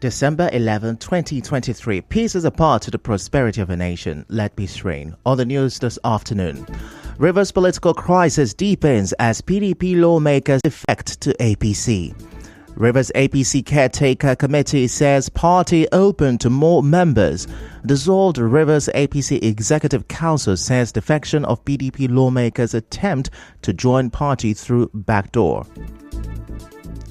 December 11, 2023. Peace is a part to the prosperity of a nation. Let peace reign. On the news this afternoon, Rivers political crisis deepens as PDP lawmakers defect to APC. Rivers APC Caretaker Committee says party open to more members. Dissolved Rivers APC Executive Council says defection of PDP lawmakers attempt to join party through backdoor.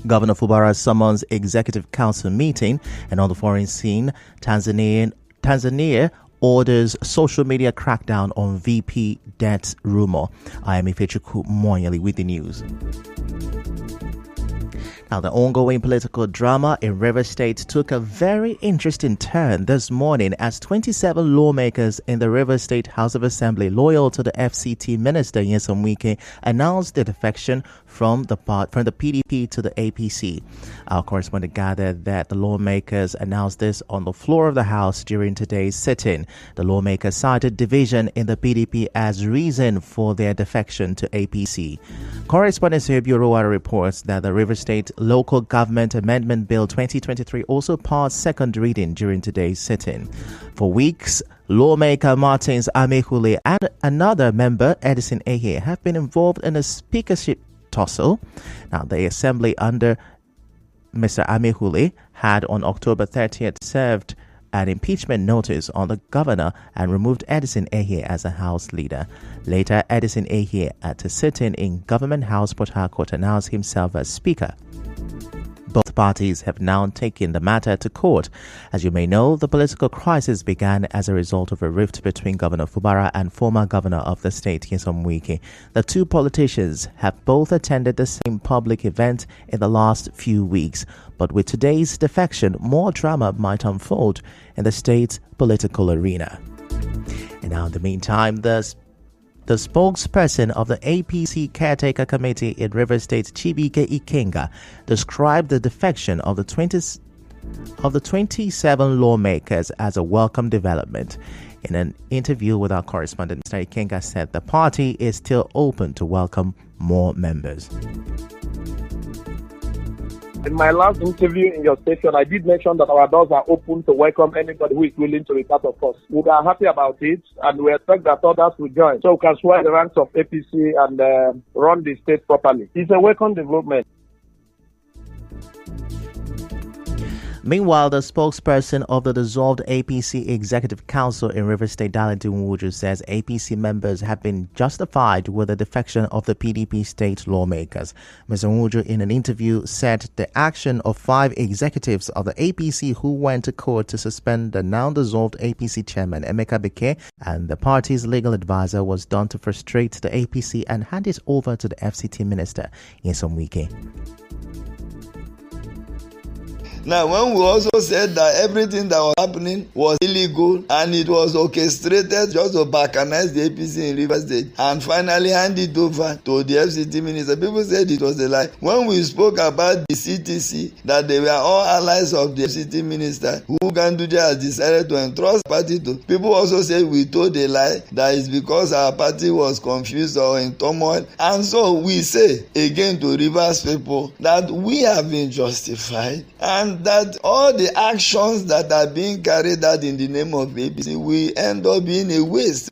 Governor Fubara summons Executive Council meeting. And on the foreign scene, Tanzania orders social media crackdown on VP debt rumor. I am Ifechuku Moyeli with the news. Now, the ongoing political drama in Rivers State took a very interesting turn this morning as 27 lawmakers in the Rivers State House of Assembly loyal to the FCT Minister Nyesom Wike announced their defection from the PDP to the APC. Our correspondent gathered that the lawmakers announced this on the floor of the House during today's sitting. The lawmakers cited division in the PDP as reason for their defection to APC. Correspondent Sergio Roa reports that the Rivers State Local Government Amendment Bill 2023 also passed second reading during today's sitting. For weeks, lawmaker Martins Amehule and another member, Edison Ehe, have been involved in a speakership tussle. Now, the assembly under Mr. Amehule had on October 30th served an impeachment notice on the governor and removed Edison Ehe as a House leader. Later, Edison Ehe, at a sitting in Government House Port Harcourt, announced himself as Speaker. Both parties have now taken the matter to court. As you may know, the political crisis began as a result of a rift between Governor Fubara and former governor of the state, Nyesom Wike. The two politicians have both attended the same public event in the last few weeks. But with today's defection, more drama might unfold in the state's political arena. And now, in the meantime, the spokesperson of the APC Caretaker Committee in Rivers State, Chibike Ikenga, described the defection of the 27 lawmakers as a welcome development. In an interview with our correspondent, Mr. Ikenga said the party is still open to welcome more members. In my last interview in your station, I did mention that our doors are open to welcome anybody who is willing to be part of us. We are happy about it, and we expect that others will join, so we can swell the ranks of APC and run the state properly. It's a welcome development. Meanwhile, the spokesperson of the dissolved APC Executive Council in Rivers State, Darlington Nwuju, says APC members have been justified with the defection of the PDP state lawmakers. Mr. Nwuju, in an interview, said the action of 5 executives of the APC who went to court to suspend the now-dissolved APC chairman, Emeka Beke, and the party's legal advisor was done to frustrate the APC and hand it over to the FCT minister, Nyesom Wike. Now, when we also said that everything that was happening was illegal and it was orchestrated just to bacanize the APC in Rivers State and finally hand it over to the FCT minister, people said it was a lie. When we spoke about the CTC, that they were all allies of the FCT minister, who Ganduje has decided to entrust party to, people also said we told a lie, that is because our party was confused or in turmoil. And so we say again to Rivers people that we have been justified and that all the actions that are being carried out in the name of APC will end up being a waste.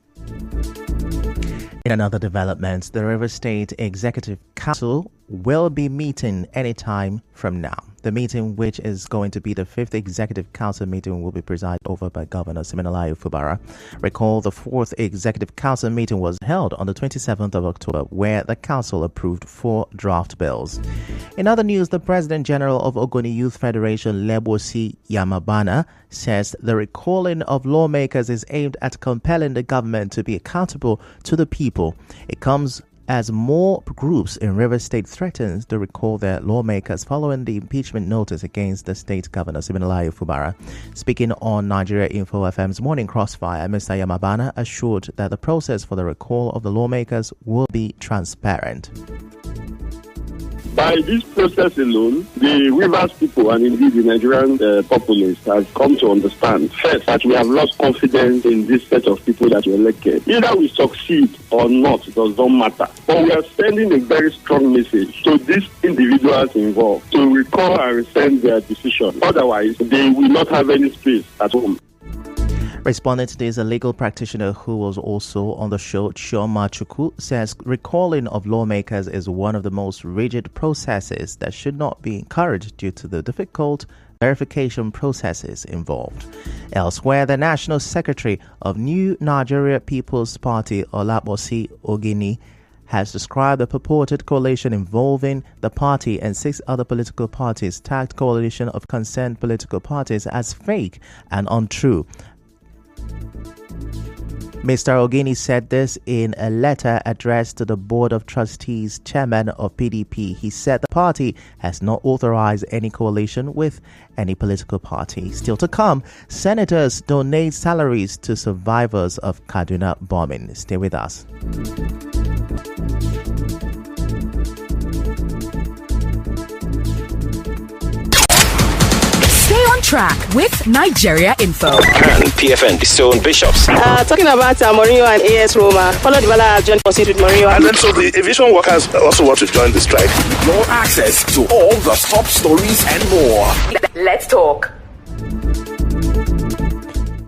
In another development, the Rivers State Executive Council will be meeting anytime from now. The meeting, which is going to be the 5th Executive Council meeting, will be presided over by Governor Siminalayi Fubara. Recall the 4th Executive Council meeting was held on the 27th of October, where the Council approved 4 draft bills. In other news, the President General of Ogoni Youth Federation, Lebosi Yamabana, says the recalling of lawmakers is aimed at compelling the government to be accountable to the people. It comes as more groups in Rivers State threatens to recall their lawmakers following the impeachment notice against the state governor, Siminalayi Fubara. Speaking on Nigeria Info FM's Morning Crossfire, Mr. Yamabana assured that the process for the recall of the lawmakers will be transparent. By this process alone, the Rivers people and indeed the Nigerian populace has come to understand first that we have lost confidence in this set of people that were elected. Either we succeed or not, it does not matter. But we are sending a very strong message to these individuals involved to recall and rescind their decision. Otherwise, they will not have any space at home. Responding to this, a legal practitioner who was also on the show, Chioma Chukwu, says recalling of lawmakers is one of the most rigid processes that should not be encouraged due to the difficult verification processes involved. Elsewhere, the National Secretary of New Nigeria People's Party, Olabosi Ogini, has described the purported coalition involving the party and 6 other political parties, tagged coalition of concerned political parties, as fake and untrue. Mr. Ogini said this in a letter addressed to the Board of Trustees chairman of PDP. He said the party has not authorized any coalition with any political party. Still to come, senators donate salaries to survivors of Kaduna bombing. Stay with us. Stay on track with Nigeria Info. Can PFN Stone Bishops. Talking about Mourinho and AS Roma. Paulo Dybala has joined forces with Mourinho. And then so the aviation workers also want to join the strike. More access to all the top stories and more. Let's talk.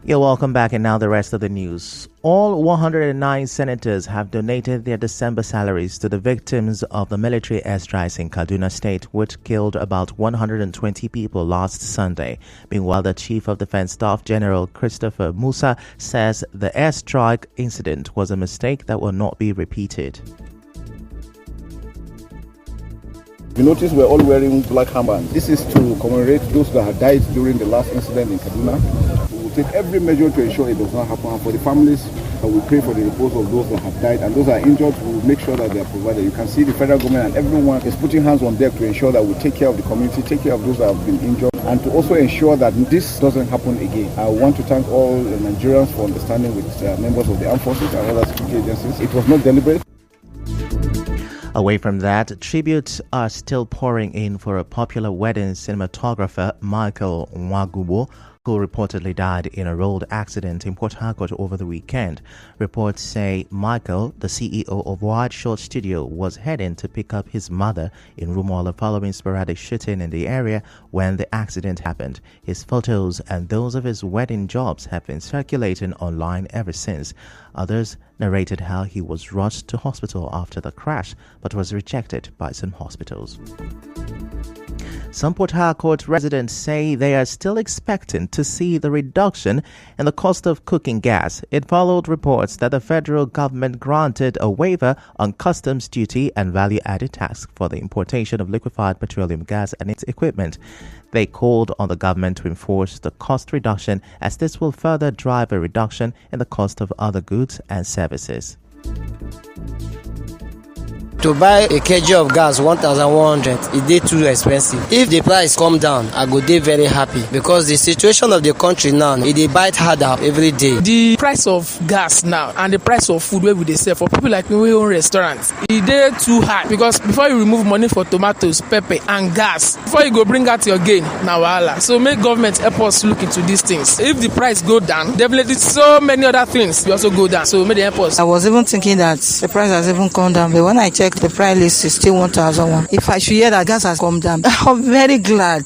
You're welcome back, and now the rest of the news. All 109 senators have donated their December salaries to the victims of the military airstrikes in Kaduna State, which killed about 120 people last Sunday. Meanwhile, the Chief of Defense Staff General Christopher Musa says the airstrike incident was a mistake that will not be repeated. You notice we're all wearing black armbands. This is to commemorate those that have died during the last incident in Kaduna. We will take every measure to ensure it does not happen. And for the families, we pray for the repose of those that have died. And those that are injured, we will make sure that they are provided. You can see the federal government and everyone is putting hands on deck to ensure that we take care of the community, take care of those that have been injured, and to also ensure that this doesn't happen again. I want to thank all the Nigerians for understanding with members of the armed forces and other security agencies. It was not deliberate. Away from that, tributes are still pouring in for a popular wedding cinematographer, Michael Nwagubo, who reportedly died in a road accident in Port Harcourt over the weekend. Reports say Michael, the CEO of Wide Shot Studio, was heading to pick up his mother in Rumola following sporadic shooting in the area when the accident happened. His photos and those of his wedding jobs have been circulating online ever since. Others narrated how he was rushed to hospital after the crash, but was rejected by some hospitals. Some Port Harcourt residents say they are still expecting to see the reduction in the cost of cooking gas. It followed reports that the federal government granted a waiver on customs duty and value-added tax for the importation of liquefied petroleum gas and its equipment. They called on the government to enforce the cost reduction, as this will further drive a reduction in the cost of other goods and services. To buy a kg of gas 1,100, it dey too expensive. If the price come down, I go dey very happy, because the situation of the country now, it dey bite harder every day. The price of gas now and the price of food where we dey sell for people like me wey own restaurants, it dey too high, because before you remove money for tomatoes, pepper and gas, before you go bring out your gain, na wahala. So make government help us look into these things. If the price go down, definitely so many other things will also go down. So make them help us. I was even thinking that the price has even come down, but when I check the price list is still 1,001. If I should hear that gas has come down, I'm very glad.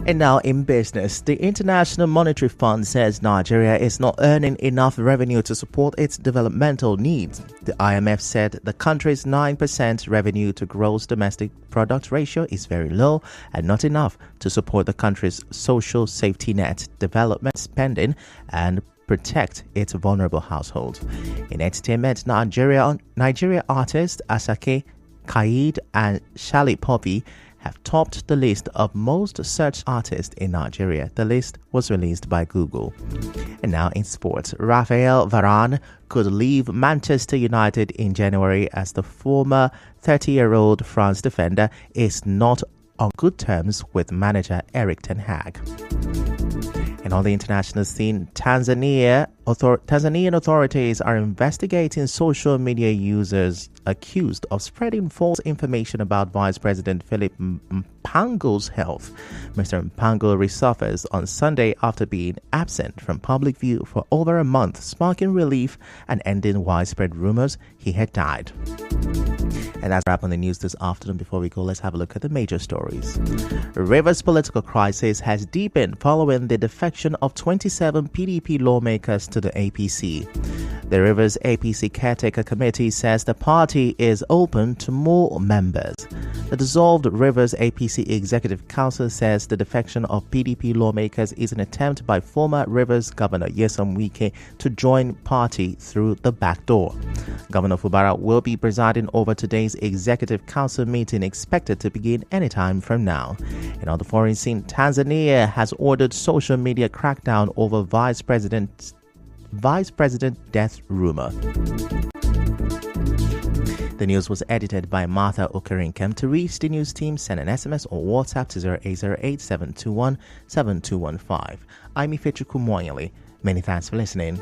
And now in business, the International Monetary Fund says Nigeria is not earning enough revenue to support its developmental needs. The IMF said the country's 9% revenue to gross domestic product ratio is very low and not enough to support the country's social safety net, development spending, and protect its vulnerable households. In entertainment, Nigeria artists Asake, Kaid, and Shali Poppy have topped the list of most searched artists in Nigeria. The list was released by Google. And now in sports, Raphael Varane could leave Manchester United in January, as the former 30-year-old France defender is not on good terms with manager Erik ten Hag. And on the international scene, Tanzanian authorities are investigating social media users accused of spreading false information about Vice President Philip Mpango's health. Mr. Mpango resurfaced on Sunday after being absent from public view for over a month, sparking relief and ending widespread rumors he had died. And that's a wrap on the news this afternoon. Before we go, let's have a look at the major stories. Rivers' political crisis has deepened following the defection of 27 PDP lawmakers to the APC. The Rivers APC Caretaker Committee says the party is open to more members. The dissolved Rivers APC Executive Council says the defection of PDP lawmakers is an attempt by former Rivers Governor Nyesom Wike to join party through the back door. Governor Fubara will be presiding over today's Executive Council meeting, expected to begin anytime from now. And on the foreign scene, Tanzania has ordered social media crackdown over Vice President death rumor. The news was edited by Martha Okerinkem. To reach the news team, send an SMS or WhatsApp to 0808-721-7215. I'm Ifechuku Moyele. Many thanks for listening.